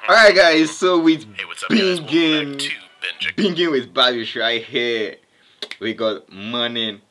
Alright guys, so with Hey, what's up, guys? Welcome back to Binging with Babish right here, we got Morning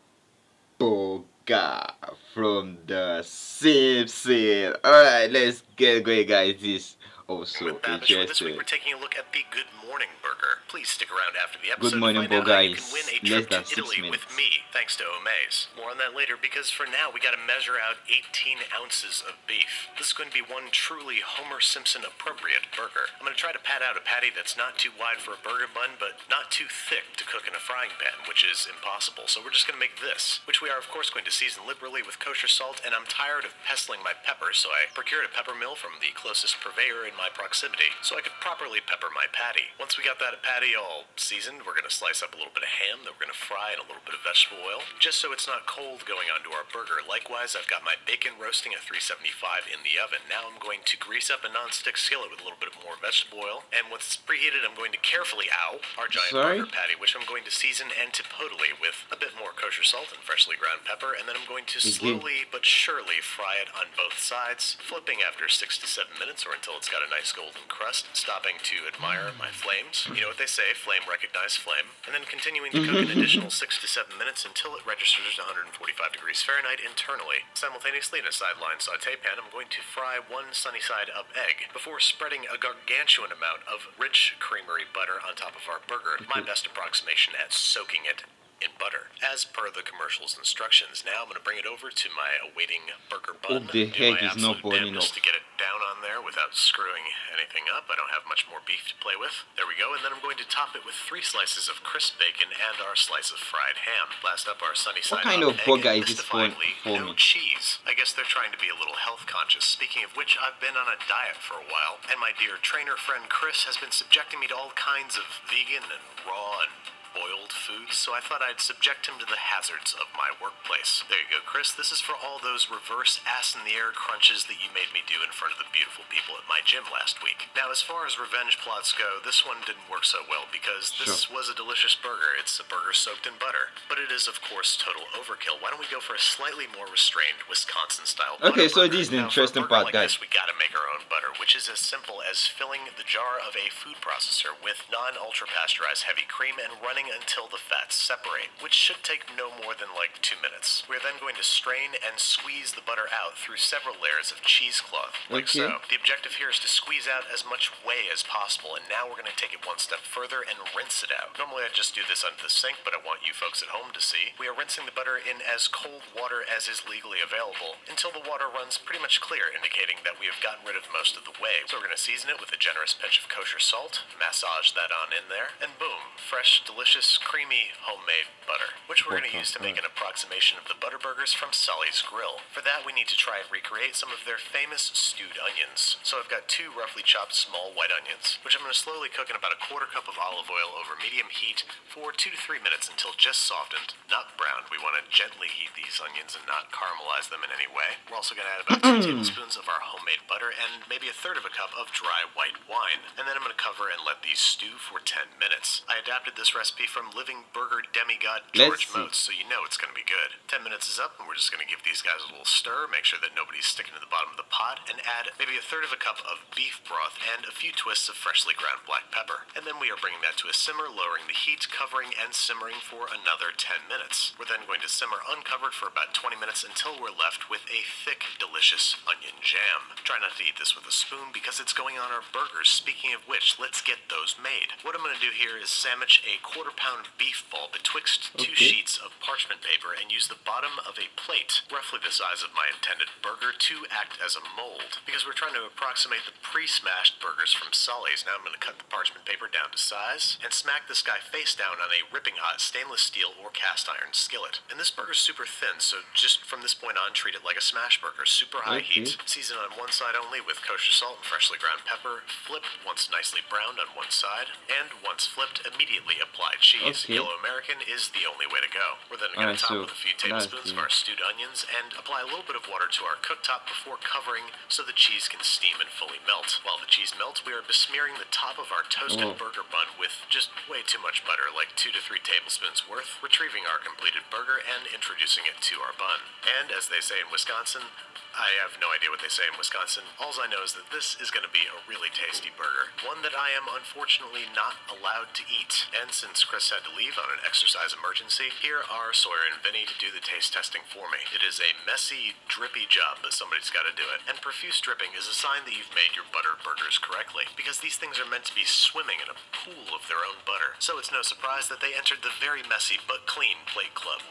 Burger from the same sale. Alright, let's get going guys. This also with Babish, where this week interesting. we're taking a look at the Good Morning Burger. Please stick around after the Good episode Morning to find out Burger how you can is win a less trip than to 6 Italy minutes. with me, thanks to Omaze. More on that later, because for now we gotta measure out 18 ounces of beef. This is going to be one truly Homer Simpson appropriate burger. I'm gonna try to pad out a patty that's not too wide for a burger bun, but not too thick to cook in a frying pan, which is impossible. So we're just gonna make this, which we are of course going to season liberally with kosher salt, and I'm tired of pestling my peppers, so I procured a pepper mill from the closest purveyor in my proximity, so I could properly pepper my patty. Once we got that patty all seasoned, we're gonna slice up a little bit of ham that we're gonna fry in a little bit of vegetable oil, just so it's not cold going onto our burger. Likewise, I've got my bacon roasting at 375 in the oven. Now I'm going to grease up a non-stick skillet with a little bit more vegetable oil, and once preheated, I'm going to carefully our giant burger patty, which I'm going to season and chipotle with a bit more kosher salt and freshly ground pepper, and then I'm going to slowly but surely fry it on both sides, flipping after 6 to 7 minutes or until it's got a nice golden crust, stopping to admire my flames. You know what they say, flame recognize flame. And then continuing to cook an additional 6 to 7 minutes until it registers 145 degrees Fahrenheit internally. Simultaneously in a sideline saute pan, I'm going to fry one sunny side up egg before spreading a gargantuan amount of rich creamery butter on top of our burger. My best approximation at soaking it in butter, as per the commercial's instructions. Now I'm going to bring it over to my awaiting burger bun. The head is not burning off. To get it down on there without screwing anything up. I don't have much more beef to play with. There we go, and then I'm going to top it with 3 slices of crisp bacon and our slice of fried ham. Last up, our sunny side What kind of burger is this for no cheese. I guess they're trying to be a little health conscious. Speaking of which, I've been on a diet for a while, and my dear trainer friend Chris has been subjecting me to all kinds of vegan and raw and boiled foods, so I thought I'd subject him to the hazards of my workplace. There you go, Chris. This is for all those reverse ass-in-the-air crunches that you made me do in front of the beautiful people at my gym last week. Now, as far as revenge plots go, this one didn't work so well because this was a delicious burger. It's a burger soaked in butter, but it is, of course, total overkill. Why don't we go for a slightly more restrained Wisconsin-style butter Okay, so burger? this is the Now, interesting for a burger part, like guys. this, we gotta make our own butter, which is as simple as filling the jar of a food processor with non-ultra-pasteurized heavy cream and running until the fats separate, which should take no more than like 2 minutes. We're then going to strain and squeeze the butter out through several layers of cheesecloth, like so. The objective here is to squeeze out as much whey as possible, and now we're going to take it one step further and rinse it out. Normally I just do this under the sink, but I want you folks at home to see. We are rinsing the butter in as cold water as is legally available until the water runs pretty much clear, indicating that we have gotten rid of most of the whey. So we're going to season it with a generous pinch of kosher salt, massage that on in there, and boom, fresh, delicious, creamy homemade butter, which we're going to use to make an approximation of the butter burgers from Sully's Grill. For that, we need to try and recreate some of their famous stewed onions. So I've got 2 roughly chopped small white onions, which I'm going to slowly cook in about a 1/4 cup of olive oil over medium heat for 2 to 3 minutes until just softened, not browned. We want to gently heat these onions and not caramelize them in any way. We're also going to add about 2 tablespoons of our homemade butter and maybe a 1/3 of a cup of dry white wine. And then I'm going to cover and let these stew for 10 minutes. I adapted this recipe from Living Burger demigod George Motes, so you know it's going to be good. 10 minutes is up, and we're just going to give these guys a little stir, make sure that nobody's sticking to the bottom of the pot, and add maybe a 1/3 of a cup of beef broth and a few twists of freshly ground black pepper. And then we are bringing that to a simmer, lowering the heat, covering and simmering for another 10 minutes. We're then going to simmer uncovered for about 20 minutes until we're left with a thick, delicious onion jam. Try not to eat this with a spoon because it's going on our burgers. Speaking of which, let's get those made. What I'm going to do here is sandwich a 1/4 pound beef ball betwixt 2 sheets of parchment paper and use the bottom of a plate, roughly the size of my intended burger, to act as a mold, because we're trying to approximate the pre-smashed burgers from Sully's. Now I'm going to cut the parchment paper down to size and smack this guy face down on a ripping hot stainless steel or cast iron skillet. And this burger's super thin, so just from this point on, treat it like a smash burger, super high heat. Season on one side only with kosher salt and freshly ground pepper. Flip once nicely browned on one side, and once flipped, immediately apply cheese. Okay. Yellow American is the only way to go. We're then going to top with a few tablespoons of our stewed onions and apply a little bit of water to our cooktop before covering so the cheese can steam and fully melt. While the cheese melts, we are besmearing the top of our toasted burger bun with just way too much butter, like 2 to 3 tablespoons worth, retrieving our completed burger and introducing it to our bun. And as they say in Wisconsin, I have no idea what they say in Wisconsin. All I know is that this is going to be a really tasty burger. One that I am unfortunately not allowed to eat. And since Chris had to leave on an exercise emergency, here are Sawyer and Vinny to do the taste testing for me. It is a messy, drippy job, but somebody's got to do it. And profuse dripping is a sign that you've made your butter burgers correctly, because these things are meant to be swimming in a pool of their own butter. So it's no surprise that they entered the very messy but clean plate club.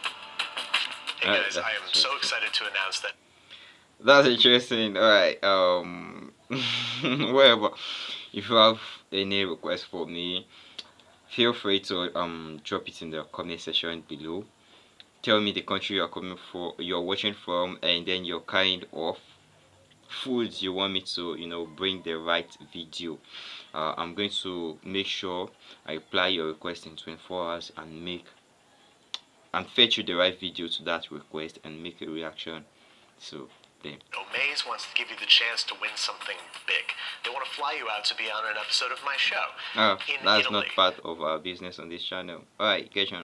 Hey guys, I am so excited to announce that. That's interesting. Alright, whatever. If you have any requests for me, feel free to drop it in the comment section below. Tell me the country you're watching from, and then your kind of foods you want me to, bring the right video. I'm going to make sure I reply your request in 24 hours and fetch you the right video to that request and make a reaction. So Omaze wants to give you the chance to win something big. They want to fly you out to be on an episode of my show. That's Italy. Not part of our business on this channel. Alright, catch on.